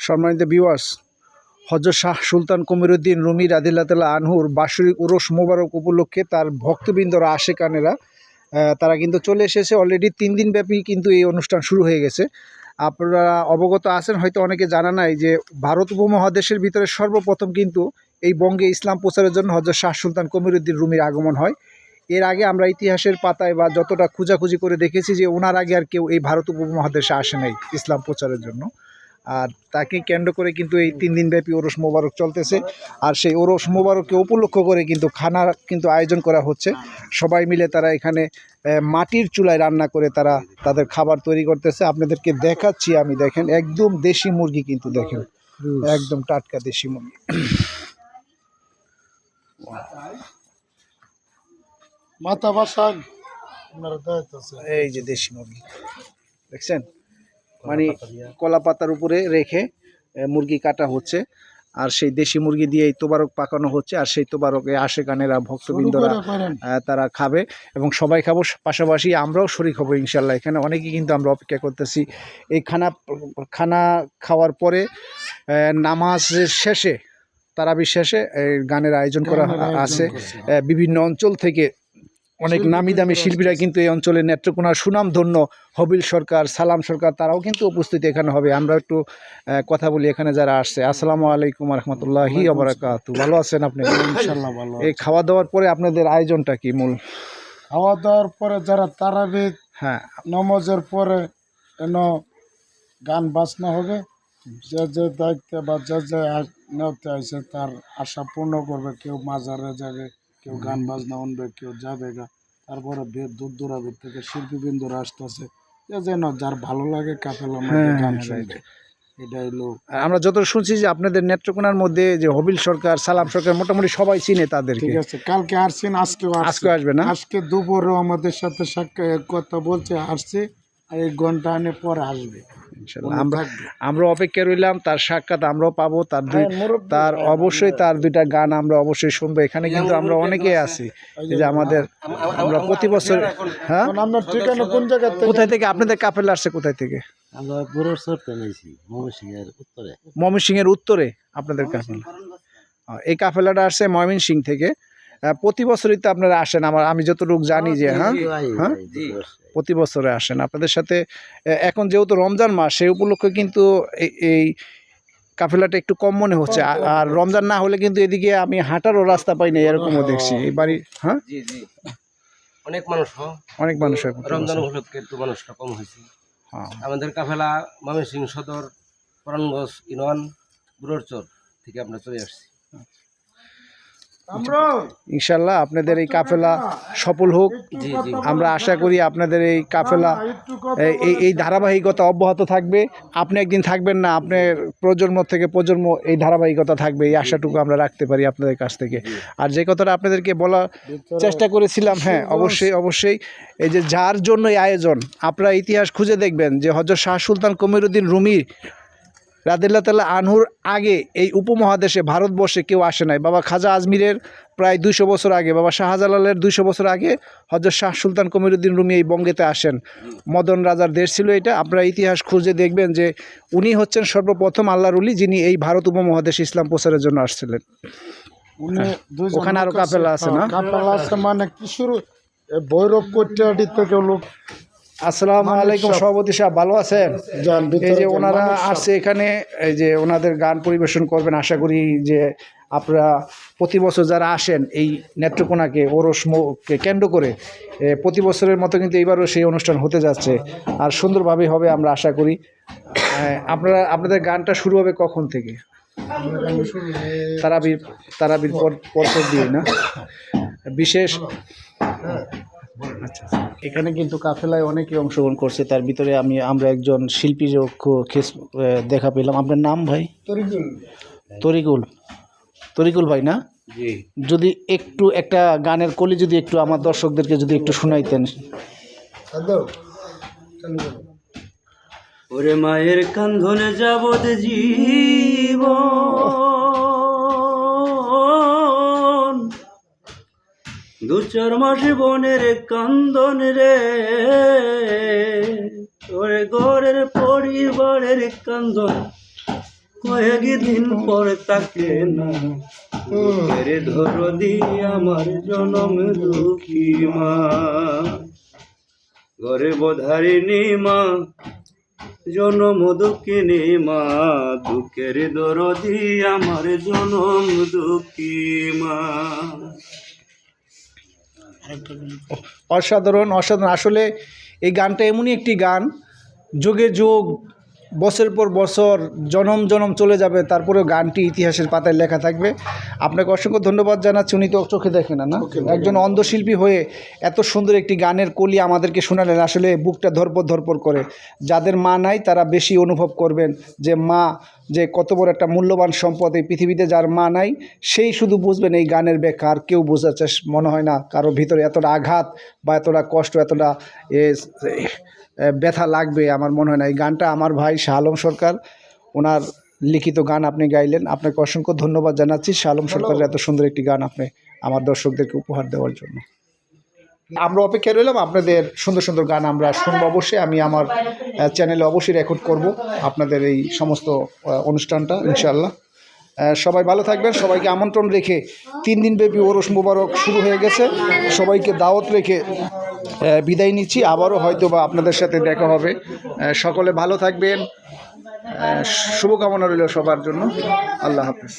সম্মানিত ভিউয়ার্স, হযরত শাহ সুলতান কমিরউদ্দিন রুমি রাদিয়াল্লাহু তাআলা আনহুর বাৎসরিক উরুস মোবারক উপলক্ষে তার ভক্তবৃন্দরা আশেকানেরা তারা কিন্তু চলে এসেছে। অলরেডি 3 দিন ব্যাপী কিন্তু এই অনুষ্ঠান শুরু হয়ে গেছে। আপনারা অবগত আছেন, হয়তো অনেকে জানা নাই যে ভারত উপমহাদেশের ভিতরে সর্বপ্রথম কিন্তু এই বঙ্গে ইসলাম প্রচারের জন্য হযরত শাহ সুলতান কমিরউদ্দিন রুমির আগমন হয়। এর আগে আমরা ইতিহাসের পাতায় বা যতটা খোঁজাখুঁজি করে দেখেছি যে ওনার আগে আর কেউ এই ভারত উপমহাদেশে আসে নাই ইসলাম প্রচারের জন্য। আর তাকে কেন্দ্র করে কিন্তু এই 3 দিন ব্যাপী ওরস মোবারক চলতেছে। আর সেই ওরস মোবারককে উপলক্ষ করে কিন্তু খানা কিন্তু আয়োজন করা হচ্ছে। সবাই মিলে তারা এখানে মাটির চুলায় রান্না করে তারা তাদের খাবার তৈরি করতেছে। আপনাদেরকে দেখাচ্ছি আমি, দেখেন একদম দেশি মুরগি, কিন্তু দেখেন একদম টাটকা দেশি মুরগি। মাথা বাসান এই যে দেশি মুরগি দেখছেন, মানে কলা পাতার উপরে রেখে মুরগি কাটা হচ্ছে। আর সেই দেশি মুরগি দিয়ে এই তোবারক পাকানো হচ্ছে। আর সেই তোবারকে আশেকানেরা ভক্তবৃন্দরা তারা খাবে এবং সবাই খাবো, পাশাপাশি আমরাও শরীক হবো ইনশাল্লাহ। এখানে অনেকেই কিন্তু আমরা অপেক্ষা করতেছি এই খানা খাওয়ার পরে নামাজের শেষে, তারাবির শেষে গানের আয়োজন করা আছে। বিভিন্ন অঞ্চল থেকে অনেক নামি দামি শিল্পীরা কিন্তু এই অঞ্চলের নেত্রকোনার সুনামধন্য হবিল সরকার, সালাম সরকার, তারাও কিন্তু উপস্থিত এখানে হবে। আমরা একটু কথা বলি এখানে যারা আসছে। আসসালামু আলাইকুম রহমতুল্লাহি ওয়া বারাকাতুহু। ভালো আছেন আপনি? ইনশাআল্লাহ ভালো। এই খাওয়া দাওয়ার পরে আপনাদের আয়োজনটা কি? মূল খাওয়া দাওয়ার পরে যারা তারাবি নামাজের পরে গান বাজনা হবে। যে যে দায়িত্বে বা যে যে নেওয়াতে আছে তার আশা পূর্ণ করবে। কেউ মাজারে যাবে, কেউ গান বাজনা আনবে, কেউ যাবে গা। তারপরে দূর দূরাবের থেকে শিল্পীবৃন্দরা আসতেছে, যেন যার ভালো লাগে কাফেলা মধ্যে গান শুনবে। এটা হলো, আমরা যত শুনছি যে আপনাদের নেত্রকোনার মধ্যে যে হবিল সরকার, সালাম সরকার মোটামুটি সবাই চিনে তাদেরকে। ঠিক আছে, কালকে আসছেন, আজকে আসবে না? আজকে দুপুরেও আমাদের সাথে কথা বলছে, আসছে। আর 1 ঘন্টা আনে পরে আসবে। আমরা অপেক্ষা রইলাম তার সাক্ষাৎ আমরাও পাবো। তার অবশ্যই তার 2টা গান আমরা অবশ্যই শুনবো। এখানে কিন্তু আমরা অনেকেই আছি যে আমাদের আমরা প্রতি বছর। হ্যাঁ, কোন জায়গা থেকে? কোথায় থেকে আপনাদের কাফেলা আসছে? কোথায় থেকে? আমরা বুড়োরচরতে নিয়েছি, ময়মনসিংহের উত্তরে। ময়মনসিংহের উত্তরে আপনাদের কাফেলা? এই কাফেলাটা আসছে ময়মনসিংহ থেকে। প্রতি বছরই তো আপনারা আসেন, আমি যতটুকু জানি যে হ্যাঁ প্রতি বছরে আসেন আপনাদের সাথে। এখন যেহেতু রমজান মাস, সেই উপলক্ষে কিন্তু এই কাফেলাটা একটু কম মনে হচ্ছে। আর রমজান না হলে কিন্তু এদিকে আমি হাঁটারও রাস্তা পাই না, এরকমও দেখছি এই বাড়ি। হ্যাঁ, অনেক মানুষ হয় রমজান উপলক্ষে, একটু মানুষটা কম হয়েছে। আমাদের কাফেলা ময়মনসিংহ সদর পরানগঞ্জ ইউনিয়ন বুড়োরচর থেকে আমরা চলে আসছি। ইনশাল্লাহ আপনাদের এই কাফেলা সফল হোক। আমরা আশা করি আপনাদের এই কাফেলা এই ধারাবাহিকতা অব্যাহত থাকবে। আপনি একদিন থাকবেন না, আপনার প্রজন্ম থেকে প্রজন্ম এই ধারাবাহিকতা থাকবে, এই আশাটুকু আমরা রাখতে পারি আপনাদের কাছ থেকে। আর যে কথাটা আপনাদেরকে বলার চেষ্টা করেছিলাম, হ্যাঁ অবশ্যই এই যে যার জন্য এই আয়োজন, আপনারা ইতিহাস খুঁজে দেখবেন যে হযরত শাহ সুলতান কমিরউদ্দিন রুমি রাদিয়াল্লাহু তাআলা আনহুর আগে এই উপমহাদেশে ভারতবর্ষে কেউ আসে নাই। বাবা খাজা আজমিরের প্রায় 200 বছর আগে, বাবা শাহজালালের 200 বছর আগে হযরত শাহ সুলতান কমিরউদ্দিন রুমি এই বঙ্গেতে আসেন। মদন রাজার দেশ ছিল এটা। আপনারা ইতিহাস খুঁজে দেখবেন যে উনি হচ্ছেন সর্বপ্রথম আল্লাহর ওলি, যিনি এই ভারত উপমহাদেশে ইসলাম প্রচারের জন্য আসছিলেন। ওখানে আরো কাফেলা আছে না? কাফেলা আছে মানে কিশোর ভৈরব কোটিয়াটি থেকে লোক। আসসালামু আলাইকুম সভাপতি সাহেব, ভালো আছেন? এই যে ওনারা আসছে এখানে, এই যে ওনাদের গান পরিবেশন করবেন। আশা করি যে আপনারা প্রতি বছর যারা আসেন এই নেত্রকোনাকে ওরসকে কেন্দ্র করে, প্রতি বছরের মতো কিন্তু এইবারও সেই অনুষ্ঠান হতে যাচ্ছে। আর সুন্দরভাবে হবে আমরা আশা করি। আপনাদের গানটা শুরু হবে কখন থেকে? তারাবির পর দিয়ে না? বিশেষ আচ্ছা, এখানে কিন্তু কাফেলায় অনেকেই অংশগ্রহণ করছে। তার ভিতরে আমরা একজন শিল্পীর দেখা পেলাম। আপনার নাম ভাই? তরিকুল ভাই না? যদি একটু একটা গানের কলি যদি একটু আমার দর্শকদেরকে যদি একটু শোনাইতেন। ওরে মায়ের কান্ধনে যাবত জীবন, 2-4 মাস বনের কান্দন রে, ওরে ঘরের পরিবারের কান্দন, কয়েকদিন পর তাকে না মেরে ধরো দি আমার জনম দুঃখী মা, ঘরে বোধারিণী মা, জনম দুঃখিনী মা, দুঃখের দরদি আমার জনম দুঃখী মা। অসাধারণ অসাধারণ। আসলে এই গানটা এমনই একটি গান, যুগে যুগ, বছর পর বছর, জনম জনম চলে যাবে, তারপরেও গানটি ইতিহাসের পাতায় লেখা থাকবে। আপনাকে অসংখ্য ধন্যবাদ জানাচ্ছি। উনি তো চোখে দেখে না, না, একজন অন্ধশিল্পী হয়ে এত সুন্দর একটি গানের কলি আমাদেরকে শোনালেন। আসলে বুকটা ধরপর ধরপর করে। যাদের মা নাই তারা বেশি অনুভব করবেন যে মা যে কত বড় একটা মূল্যবান সম্পদ এই পৃথিবীতে। যার মা নাই সেই শুধু বুঝবেন এই গানের ব্যাখ্যা, আর কেউ বোঝার মনে হয় না কারো ভিতরে এতটা আঘাত বা এতটা কষ্ট, এতটা ব্যথা লাগবে আমার মনে হয় না। এই গানটা আমার ভাই শাহ আলম সরকার, ওনার লিখিত গান আপনি গাইলেন। আপনাকে অসংখ্য ধন্যবাদ জানাচ্ছি শাহ আলম সরকারের এত সুন্দর একটি গান আপনি আমার দর্শকদেরকে উপহার দেওয়ার জন্য। আমরা অপেক্ষায় রইলাম আপনাদের সুন্দর সুন্দর গান আমরা শুনবো অবশ্যই। আমি আমার চ্যানেলে অবশ্যই রেকর্ড করব আপনাদের এই সমস্ত অনুষ্ঠানটা ইনশাআল্লাহ। সবাই ভালো থাকবেন। সবাইকে আমন্ত্রণ রেখে 3 দিনব্যাপী ওরস মুবারক শুরু হয়ে গেছে। সবাইকে দাওয়াত রেখে বিদায় নিচ্ছি। আবারও হয়তো বা আপনাদের সাথে দেখা হবে। সকলে ভালো থাকবেন। শুভকামনা রইল সবার জন্য। আল্লাহ হাফেজ।